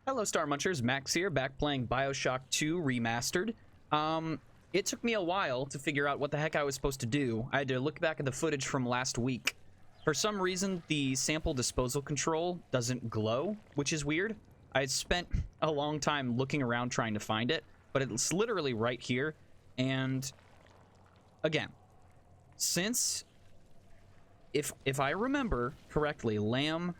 Hello, StarMunchers. Max here, back playing Bioshock 2 Remastered. It took me a while to figure out what the heck I was supposed to do. I had to look back at the footage from last week. For some reason, the sample disposal control doesn't glow, which is weird. I had spent a long time looking around trying to find it, but it's literally right here. And again, since if I remember correctly, Lamb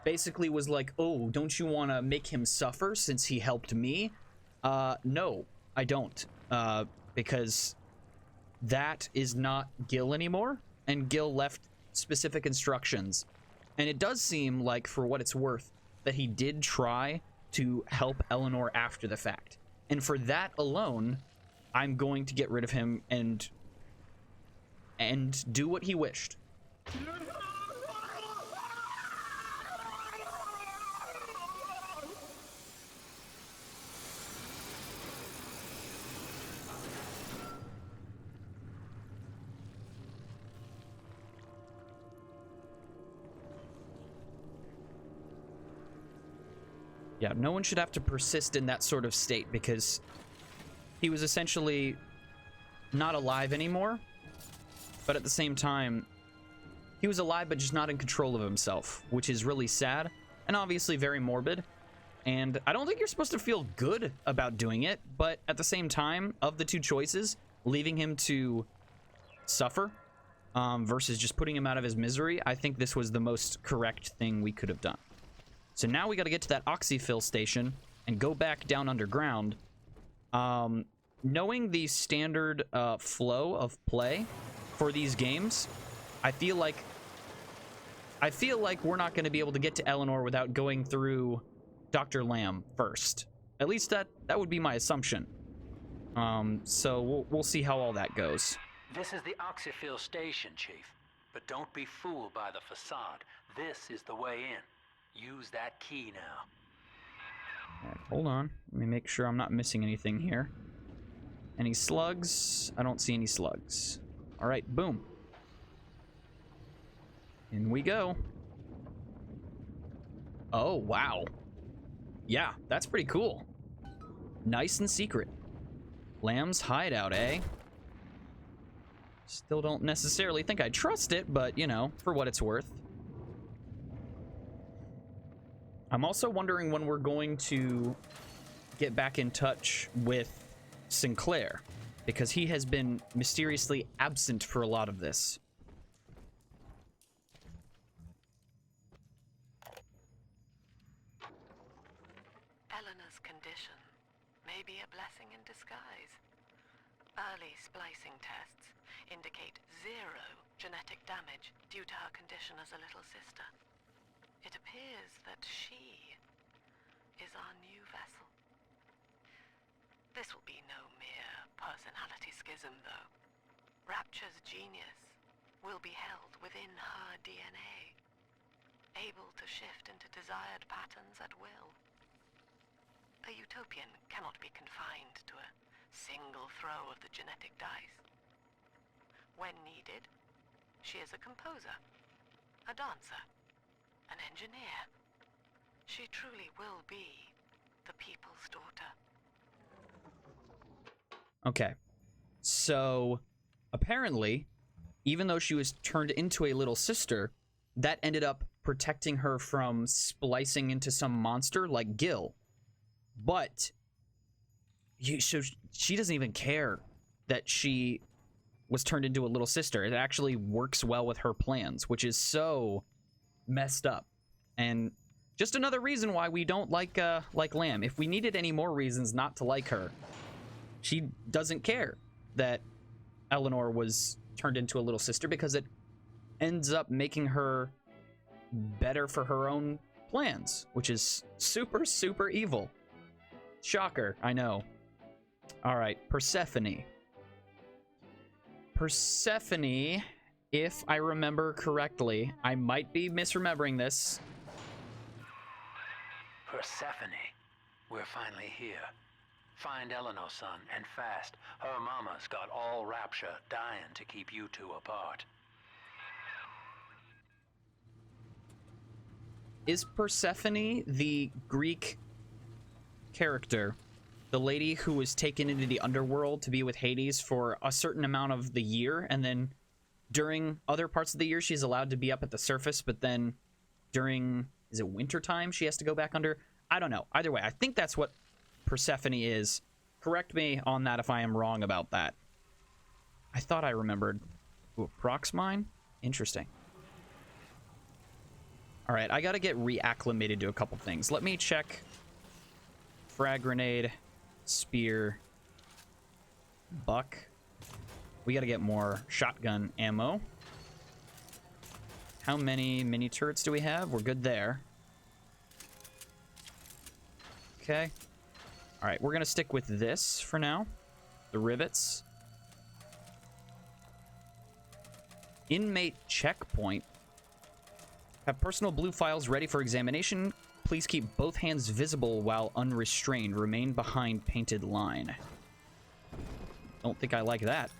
basically was like, oh, don't you want to make him suffer since he helped me? No, I don't. Because that is not Gil anymore, and Gil left specific instructions. And it does seem like, for what it's worth, that he did try to help Eleanor after the fact. And for that alone, I'm going to get rid of him and do what he wished. Yeah, no one should have to persist in that sort of state because he was essentially not alive anymore. But at the same time, he was alive but just not in control of himself, which is really sad and obviously very morbid. And I don't think you're supposed to feel good about doing it, but at the same time, of the two choices, leaving him to suffer versus just putting him out of his misery, I think this was the most correct thing we could have done. So now we got to get to that oxyfill station and go back down underground. Knowing the standard flow of play for these games, I feel like we're not going to be able to get to Eleanor without going through Dr. Lamb first. At least that would be my assumption. So we'll see how all that goes. This is the oxyfill station, Chief. But don't be fooled by the facade. This is the way in. Use that key now. All right, hold on. Let me make sure I'm not missing anything here. Any slugs? I don't see any slugs. All right, boom. In we go. Oh, wow. Yeah, that's pretty cool. Nice and secret. Lamb's hideout, eh? Still don't necessarily think I trust it, but, you know, for what it's worth. I'm also wondering when we're going to get back in touch with Sinclair, because he has been mysteriously absent for a lot of this. Eleanor's condition may be a blessing in disguise. Early splicing tests indicate 0 genetic damage due to her condition as a little sister. It appears that she is our new vessel. This will be no mere personality schism, though. Rapture's genius will be held within her DNA, able to shift into desired patterns at will. A utopian cannot be confined to a single throw of the genetic dice. When needed, she is a composer, a dancer, an engineer. She truly will be the people's daughter. Okay. So, apparently, even though she was turned into a little sister, that ended up protecting her from splicing into some monster like Gil. But so she doesn't even care that she was turned into a little sister. It actually works well with her plans, which is so messed up. And just another reason why we don't like Lamb. If we needed any more reasons not to like her, she doesn't care that Eleanor was turned into a little sister, because it ends up making her better for her own plans, which is super, super evil. Shocker, I know. All right, Persephone. Persephone, if I remember correctly, I might be misremembering this. Persephone, we're finally here. Find Eleanor, son, and fast. Her mama's got all Rapture dying to keep you two apart. Is Persephone the Greek character, the lady who was taken into the underworld to be with Hades for a certain amount of the year, and then during other parts of the year she's allowed to be up at the surface, but then during, is it winter time, she has to go back under? I don't know. Either way, I think that's what Persephone is. Correct me on that if I am wrong about that. I thought I remembered. Ooh, Prox mine? Interesting. All right, I got to get reacclimated to a couple things. Let me check frag grenade, spear, buck. We got to get more shotgun ammo. How many mini turrets do we have? We're good there. Okay. All right, we're going to stick with this for now. The rivets. Inmate checkpoint. Have personal blue files ready for examination. Please keep both hands visible while unrestrained. Remain behind painted line. Don't think I like that.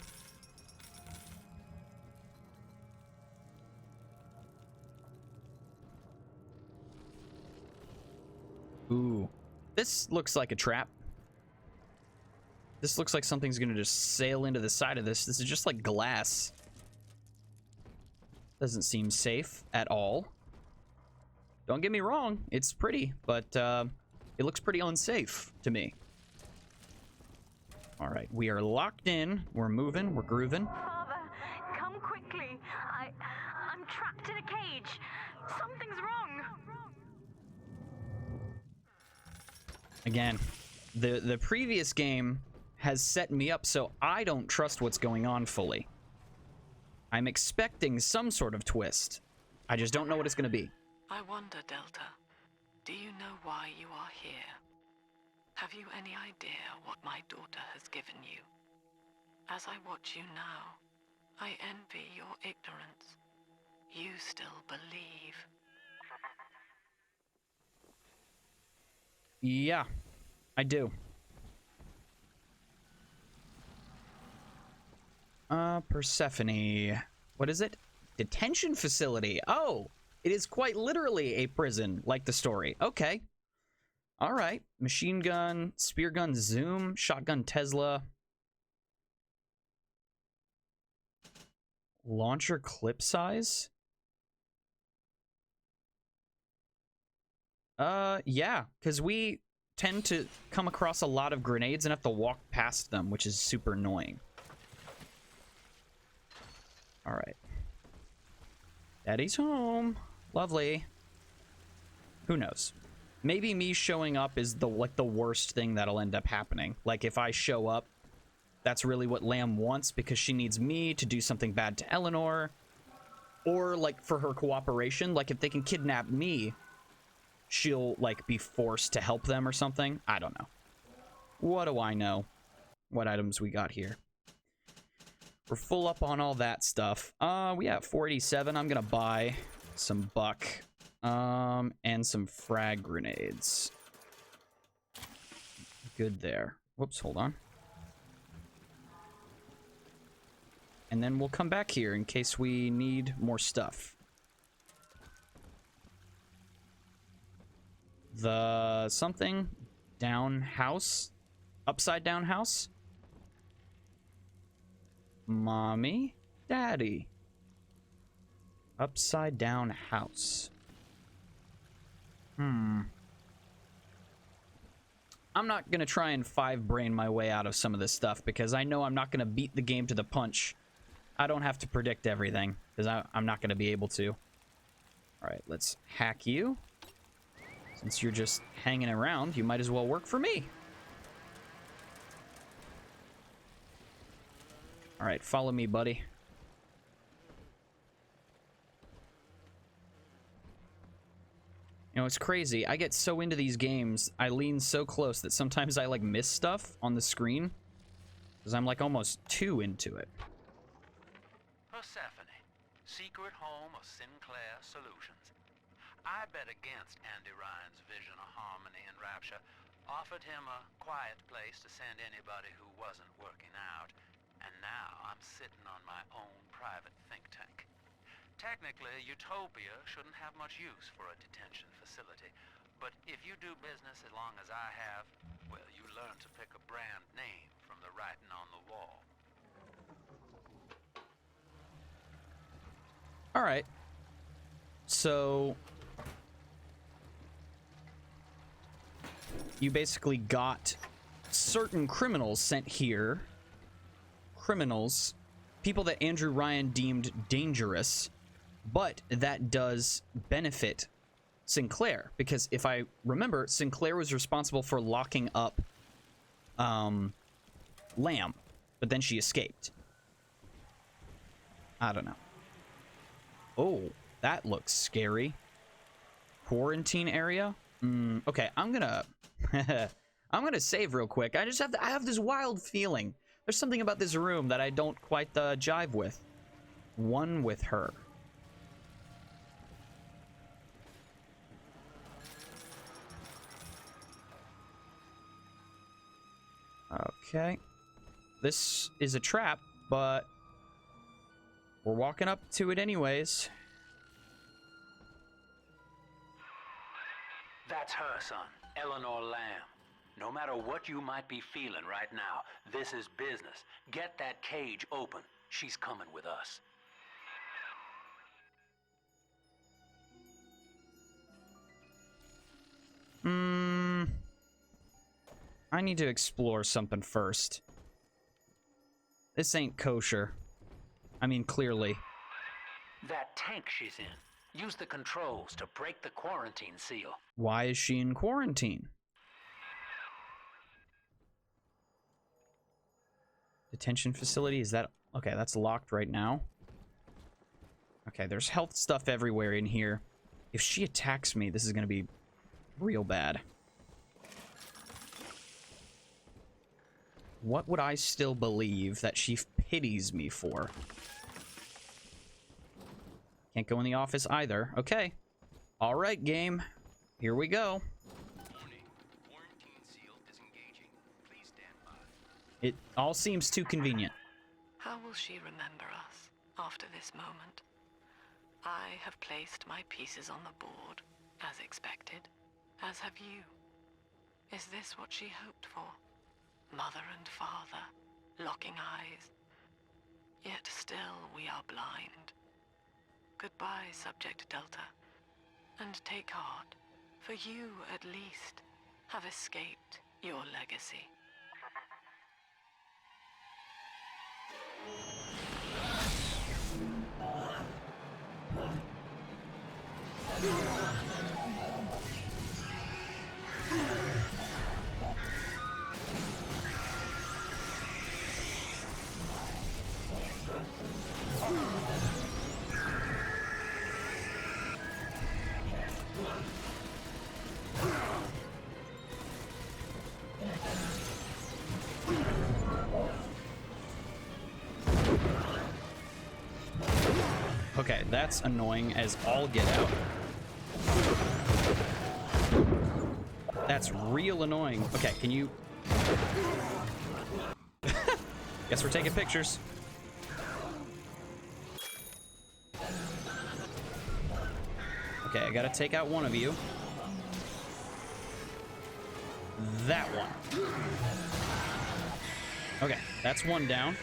Ooh. This looks like a trap. This looks like something's gonna just sail into the side of this. This is just like glass. Doesn't seem safe at all. Don't get me wrong, it's pretty, but it looks pretty unsafe to me. All right, we are locked in. We're moving, we're grooving. Father, come quickly. I'm trapped in a cage. Something's wrong. Again, the previous game has set me up so I don't trust what's going on fully. I'm expecting some sort of twist. I just don't know what it's going to be. I wonder, Delta, do you know why you are here? Have you any idea what my daughter has given you? As I watch you now, I envy your ignorance. You still believe. Yeah, I do. Persephone. What is it? Detention facility. Oh, it is quite literally a prison, like the story. Okay. All right. Machine gun, spear gun, zoom, shotgun, Tesla. Launcher clip size? Yeah, because we tend to come across a lot of grenades and have to walk past them, which is super annoying. All right. Daddy's home. Lovely. Who knows? Maybe me showing up is the worst thing that'll end up happening. Like, if I show up, that's really what Lamb wants because she needs me to do something bad to Eleanor. Or, like, for her cooperation. Like, if they can kidnap me, she'll, like, be forced to help them or something. I don't know. What do I know? What items we got here? We're full up on all that stuff. We have 487. I'm gonna buy some buck, and some frag grenades. Good there. Whoops, hold on. And then we'll come back here in case we need more stuff. The something down house? Upside down house? Mommy? Daddy? Upside down house. I'm not gonna try and five-brain my way out of some of this stuff because I know I'm not gonna beat the game to the punch. I don't have to predict everything because I'm not gonna be able to. Alright, let's hack you. Since you're just hanging around, you might as well work for me. Alright, follow me, buddy. You know, it's crazy. I get so into these games, I lean so close that sometimes I, like, miss stuff on the screen. Because I'm, like, almost too into it. Persephone, secret home of Sinclair Solutions. I bet against Andy Ryan's vision of harmony and rapture, offered him a quiet place to send anybody who wasn't working out, and now I'm sitting on my own private think tank. Technically, Utopia shouldn't have much use for a detention facility, but if you do business as long as I have, learn to pick a brand name from the writing on the wall. All right. So you basically got certain criminals sent here. Criminals, people that Andrew Ryan deemed dangerous, but that does benefit Sinclair, because if I remember, Sinclair was responsible for locking up Lamb, but then she escaped. I don't know. Oh, that looks scary. Quarantine area? Okay, I'm gonna I'm gonna save real quick. I have this wild feeling. There's something about this room that I don't quite jive with. One with her. Okay. This is a trap, but we're walking up to it anyways. That's her, son, Eleanor Lamb. No matter what you might be feeling right now, this is business. Get that cage open. She's coming with us. I need to explore something first. This ain't kosher. I mean, clearly. That tank she's in. Use the controls to break the quarantine seal. Why is she in quarantine? Detention facility, is that... Okay, that's locked right now. Okay, there's health stuff everywhere in here. If she attacks me, this is gonna be real bad. What would I still believe that she pities me for? Can't go in the office either. Okay. All right, game. Here we go. Warning. Quarantine seal disengaging. Please stand by. It all seems too convenient. How will she remember us after this moment? I have placed my pieces on the board, as expected, as have you. Is this what she hoped for? Mother and father, locking eyes. Yet still we are blind. Goodbye, Subject Delta. And take heart, for you, at least, have escaped your legacy. Okay, that's annoying as all get out. That's real annoying. Okay, can you... Guess we're taking pictures. Okay, I gotta take out one of you. That one. Okay, that's one down.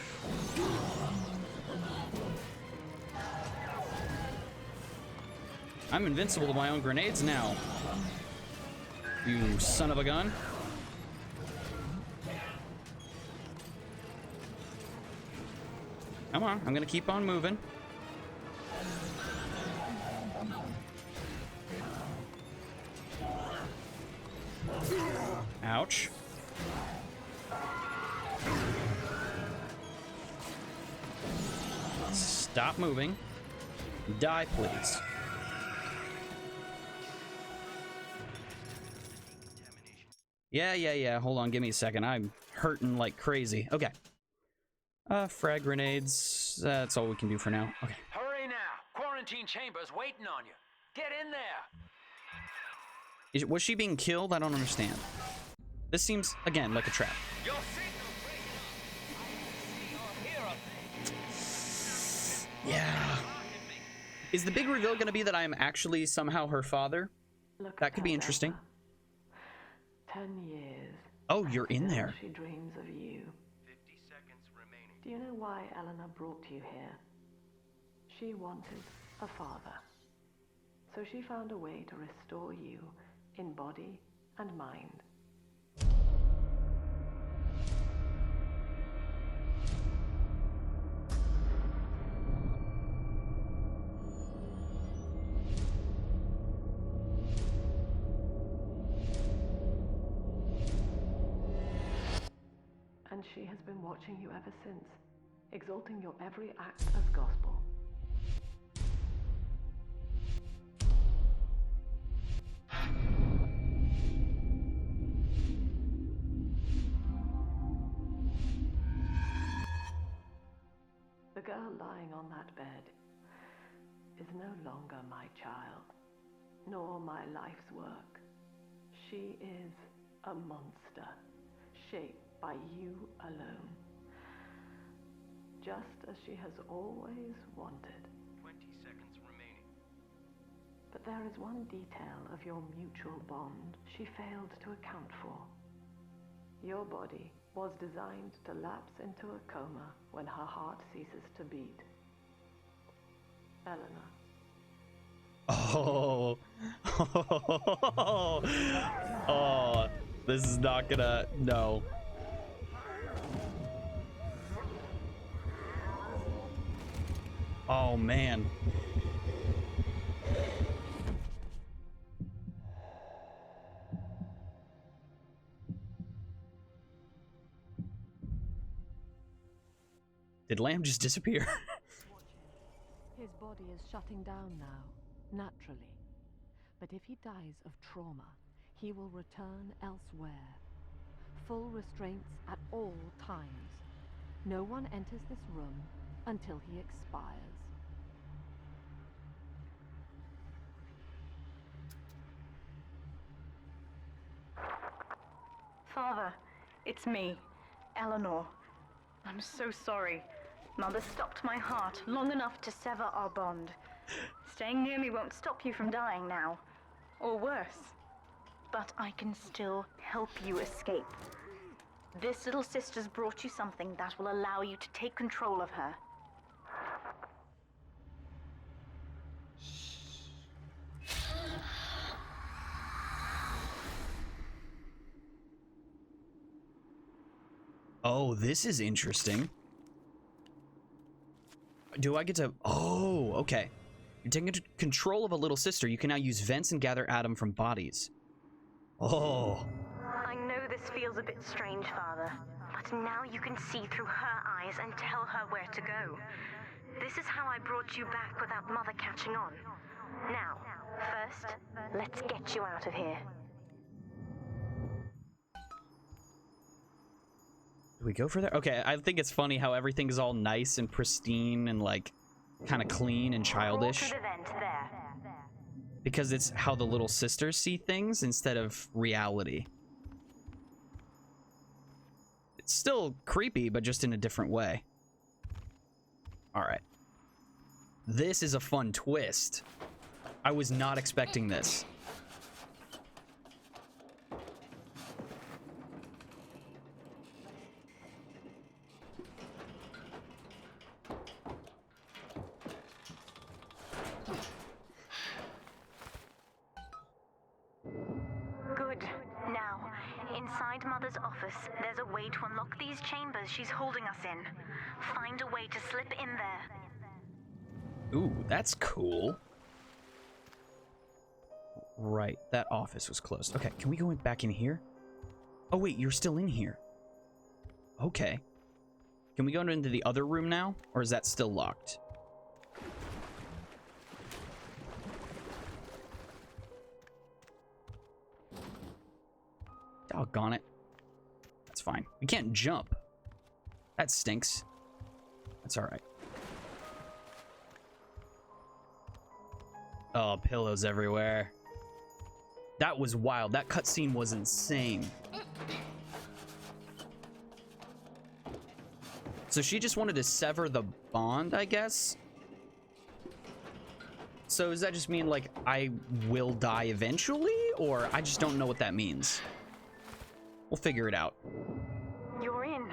I'm invincible to my own grenades now. You son of a gun. Come on, I'm gonna keep on moving. Ouch. Stop moving. Die, please. Yeah. Hold on, give me a second. I'm hurting like crazy. Okay. Frag grenades. That's all we can do for now. Okay. Hurry now. Quarantine chamber's waiting on you. Get in there. Was she being killed? I don't understand. This seems, again, like a trap. Your signal, Yeah. Is the big reveal going to be that I am actually somehow her father? Look That could be interesting. 10 years Oh, you're in there. She dreams of you. 50 seconds remaining. Do you know why Eleanor brought you here? She wanted a father. So she found a way to restore you in body and mind. And she has been watching you ever since, exalting your every act as gospel. The girl lying on that bed is no longer my child, nor my life's work. She is a monster, shaped by you alone. Just as she has always wanted. 20 seconds remaining. But there is one detail of your mutual bond she failed to account for. Your body was designed to lapse into a coma when her heart ceases to beat. Eleanor. Oh. Oh, this is not gonna, no. Oh, man. Did Lamb just disappear? His body is shutting down now, naturally. But if he dies of trauma, he will return elsewhere. Full restraints at all times. No one enters this room until he expires. Father, it's me, Eleanor. I'm so sorry. Mother stopped my heart long enough to sever our bond. Staying near me won't stop you from dying now. Or worse. But I can still help you escape. This little sister's brought you something that will allow you to take control of her. Oh, this is interesting. Do I get to... Oh, okay. You're taking control of a little sister. You can now use vents and gather Adam from bodies. Oh. I know this feels a bit strange, Father, but now you can see through her eyes and tell her where to go. This is how I brought you back without Mother catching on. Now, first, let's get you out of here. Do we go for that? Okay, I think it's funny how everything is all nice and pristine and like kind of clean and childish. Crawl to the vent there. Because it's how the little sisters see things instead of reality. It's still creepy, but just in a different way. Alright. This is a fun twist. I was not expecting this. Good. Now, inside Mother's office, there's a way to unlock these chambers she's holding us in. Find a way to slip in there. Ooh, that's cool. Right, that office was closed. Okay, can we go back in here? Oh wait, you're still in here. Okay. Can we go into the other room now? Or is that still locked? Doggone it. That's fine. We can't jump. That stinks. That's alright. Oh, pillows everywhere. That was wild. That cutscene was insane. So she just wanted to sever the bond, I guess? So does that just mean, like, I will die eventually? Or I just don't know what that means. We'll figure it out. You're in.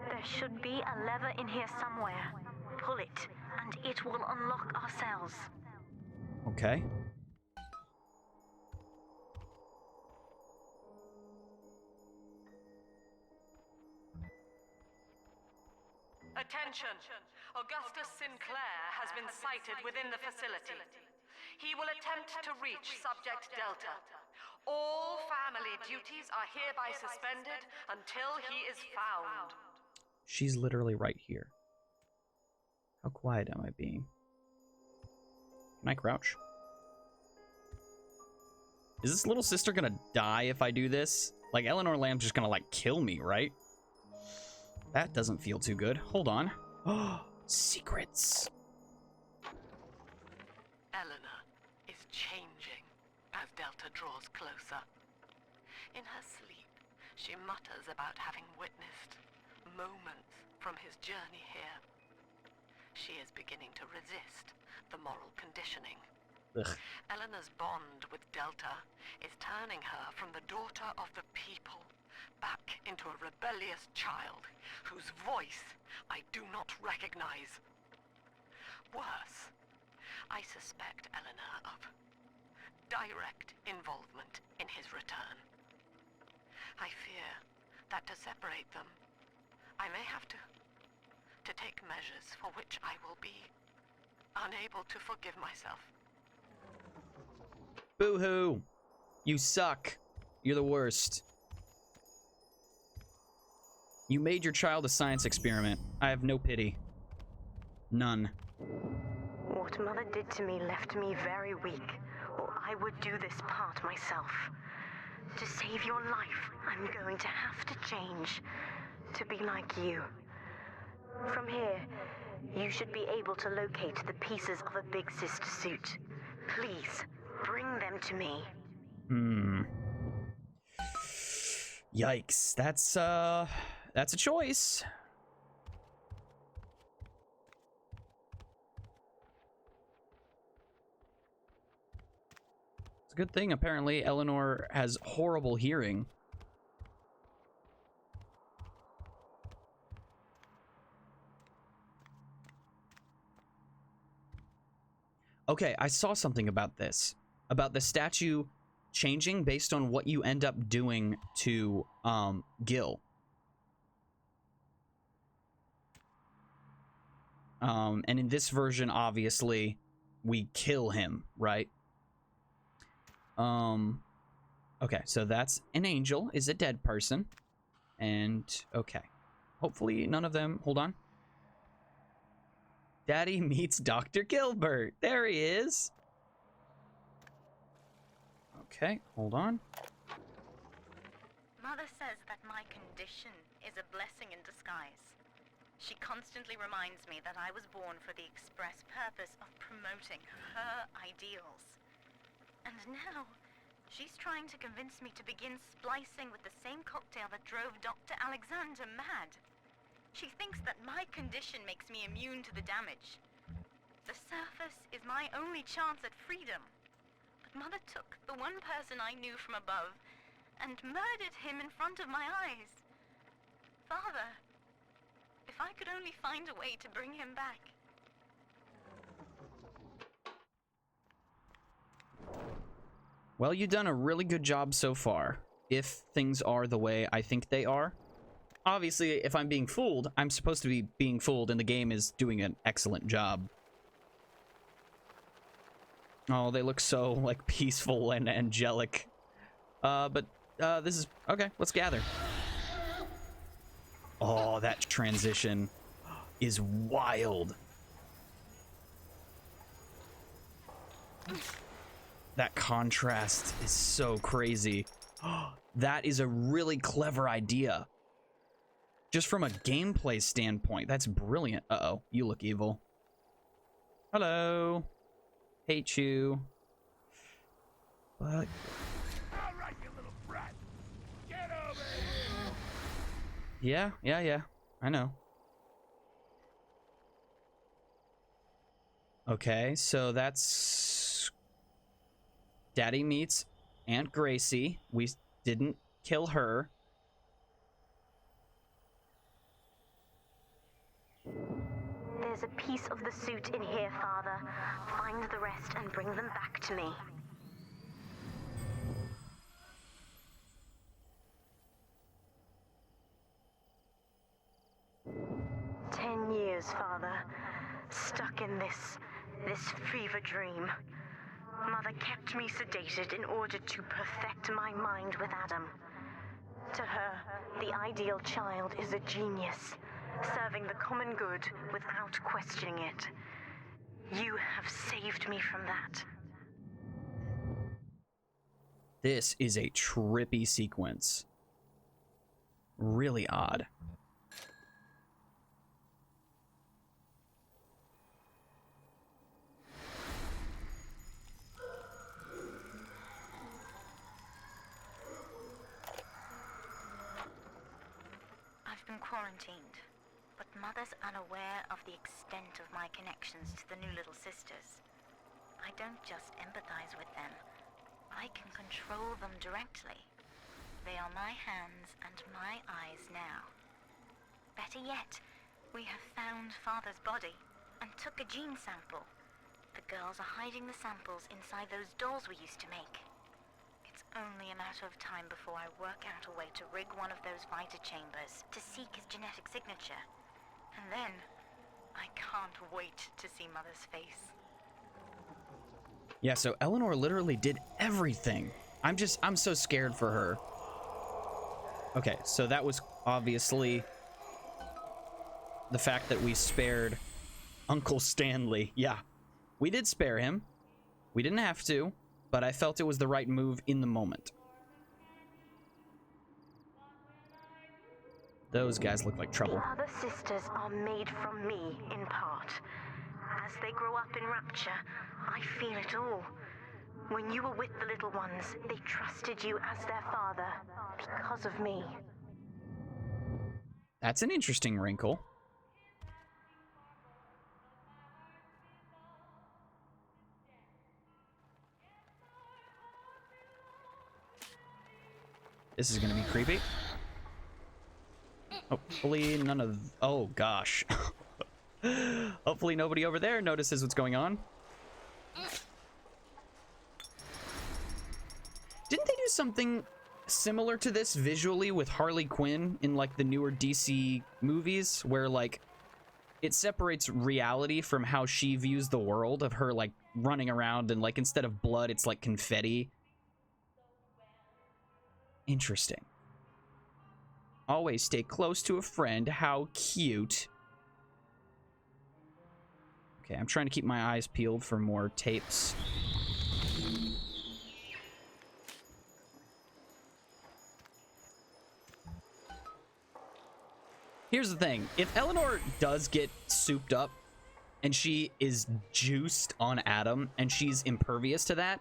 There should be a lever in here somewhere. Pull it, and it will unlock our cells. Okay. Attention! Augustus Sinclair has been sighted within the facility. He will attempt to reach Subject Delta. All family duties are hereby suspended until he is found. She's literally right here. How quiet am I being? Can I crouch? Is this little sister gonna die if I do this? Like, Eleanor Lamb's just gonna, like, kill me, right? That doesn't feel too good. Hold on. Oh, secrets. Eleanor is changing as Delta draws closer. In her sleep, she mutters about having witnessed moments from his journey here. She is beginning to resist the moral conditioning. Ugh. Eleanor's bond with Delta is turning her from the daughter of the people back into a rebellious child whose voice I do not recognize. Worse, I suspect Eleanor of direct involvement in his return. I fear that to separate them, I may have to take measures for which I will be unable to forgive myself. Boo-hoo. You suck. You're the worst. You made your child a science experiment. I have no pity. None. What Mother did to me left me very weak, or I would do this part myself. To save your life, I'm going to have to change. To be like you. From here, you should be able to locate the pieces of a Big Sister suit. Please, bring them to me. Yikes. That's a choice. It's a good thing, apparently, Eleanor has horrible hearing. Okay, I saw something about this. About the statue changing based on what you end up doing to, Gil. And in this version, obviously, we kill him, right? Okay, so that's an angel, is a dead person. And, okay. Hopefully none of them... Hold on. Daddy meets Dr. Gilbert. There he is. Okay, hold on. Mother says that my condition is a blessing in disguise. She constantly reminds me that I was born for the express purpose of promoting her ideals. And now, she's trying to convince me to begin splicing with the same cocktail that drove Dr. Alexander mad. She thinks that my condition makes me immune to the damage. The surface is my only chance at freedom. But Mother took the one person I knew from above and murdered him in front of my eyes. Father, if I could only find a way to bring him back. Well, you've done a really good job so far, if things are the way I think they are. Obviously, if I'm being fooled, I'm supposed to be being fooled, and the game is doing an excellent job. Oh, they look so, like, peaceful and angelic. But this is... Okay, let's gather. Oh, that transition is wild. That contrast is so crazy. That is a really clever idea. Just from a gameplay standpoint, that's brilliant. Uh-oh, you look evil. Hello. Hate you. But... All right, you little brat. Get over here. Yeah. I know. Okay, so that's... Daddy meets Aunt Gracie. We didn't kill her. a piece of the suit in here, Father. Find the rest and bring them back to me. 10 years, Father. Stuck in this fever dream. Mother kept me sedated in order to perfect my mind with Adam. To her, the ideal child is a genius, serving the common good without questioning it. You have saved me from that. This is a trippy sequence. Really odd. I've been quarantined, but Mother's unaware of the extent of my connections to the new little sisters. I don't just empathize with them, I can control them directly. They are my hands and my eyes now. Better yet, we have found Father's body and took a gene sample. The girls are hiding the samples inside those dolls we used to make. It's only a matter of time before I work out a way to rig one of those vita chambers to seek his genetic signature. And then, I can't wait to see Mother's face. Yeah, so Eleanor literally did everything. I'm so scared for her. Okay, so that was obviously the fact that we spared Uncle Stanley. Yeah, we did spare him. We didn't have to, but I felt it was the right move in the moment. Those guys look like trouble. The other sisters are made from me, in part. As they grow up in Rapture, I feel it all. When you were with the little ones, they trusted you as their father, because of me. That's an interesting wrinkle. This is gonna be creepy. Hopefully none of... Oh, gosh. Hopefully nobody over there notices what's going on. Didn't they do something similar to this visually with Harley Quinn in, like, the newer DC movies? Where, like, it separates reality from how she views the world, of her, like, running around and, like, instead of blood, it's, like, confetti. Interesting. Always stay close to a friend. How cute. Okay, I'm trying to keep my eyes peeled for more tapes. Here's the thing. If Eleanor does get souped up and she is juiced on Adam and she's impervious to that,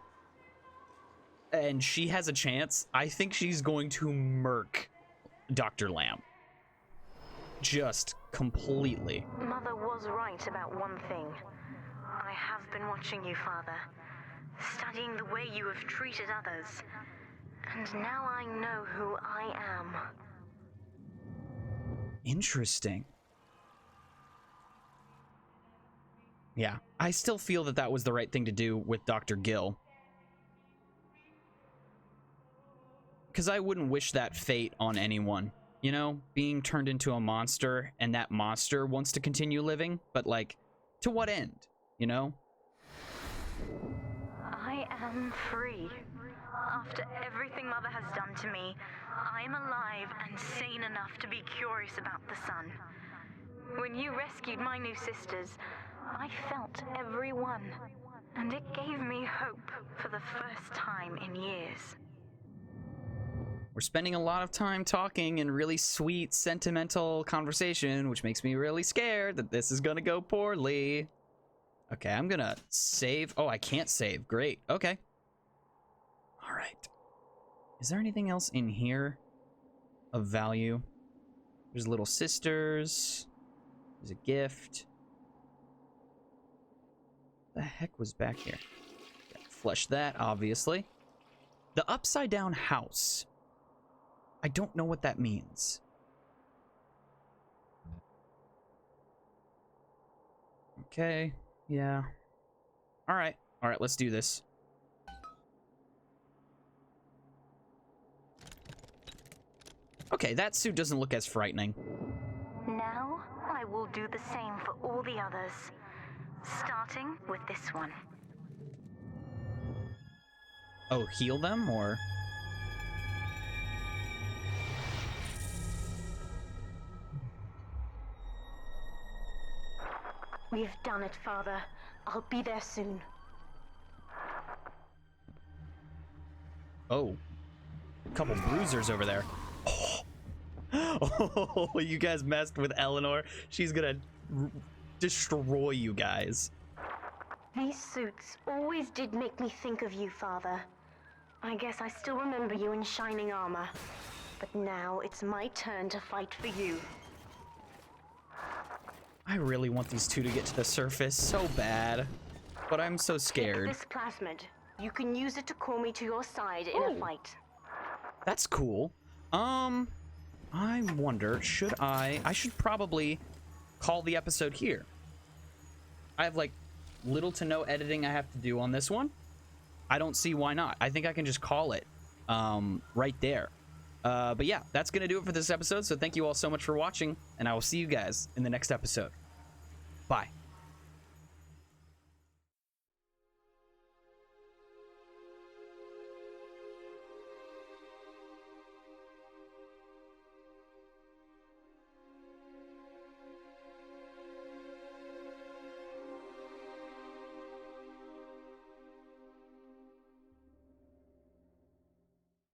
and she has a chance, I think she's going to murk Dr. Lamb. Just completely. Mother was right about one thing. I have been watching you, Father. Studying the way you have treated others. And now I know who I am. Interesting. Yeah, I still feel that that was the right thing to do with Dr. Gill. Because I wouldn't wish that fate on anyone. You know, being turned into a monster, and that monster wants to continue living, but, like, to what end, you know? I am free. After everything Mother has done to me, I am alive and sane enough to be curious about the sun. When you rescued my new sisters, I felt every one, and it gave me hope for the first time in years. We're spending a lot of time talking in really sweet, sentimental conversation, which makes me really scared that this is gonna go poorly. Okay, I'm gonna save. Oh, I can't save. Great. Okay. All right. Is there anything else in here of value? There's little sisters. There's a gift. What the heck was back here? Gotta flush that, obviously. The upside down house. I don't know what that means. Okay. Yeah. All right. All right, let's do this. Okay, that suit doesn't look as frightening. Now, I will do the same for all the others. Starting with this one. Oh, heal them, or? We've done it, Father. I'll be there soon. Oh. A couple bruisers over there. Oh, you guys messed with Eleanor. She's gonna destroy you guys. These suits always did make me think of you, Father. I guess I still remember you in shining armor. But now it's my turn to fight for you. I really want these two to get to the surface so bad. But I'm so scared. Take this plasmid. You can use it to call me to your side in a fight. That's cool. I wonder, should I should probably call the episode here. I have like little to no editing I have to do on this one. I don't see why not. I think I can just call it right there. But yeah, that's gonna do it for this episode. So thank you all so much for watching, and I will see you guys in the next episode. Bye.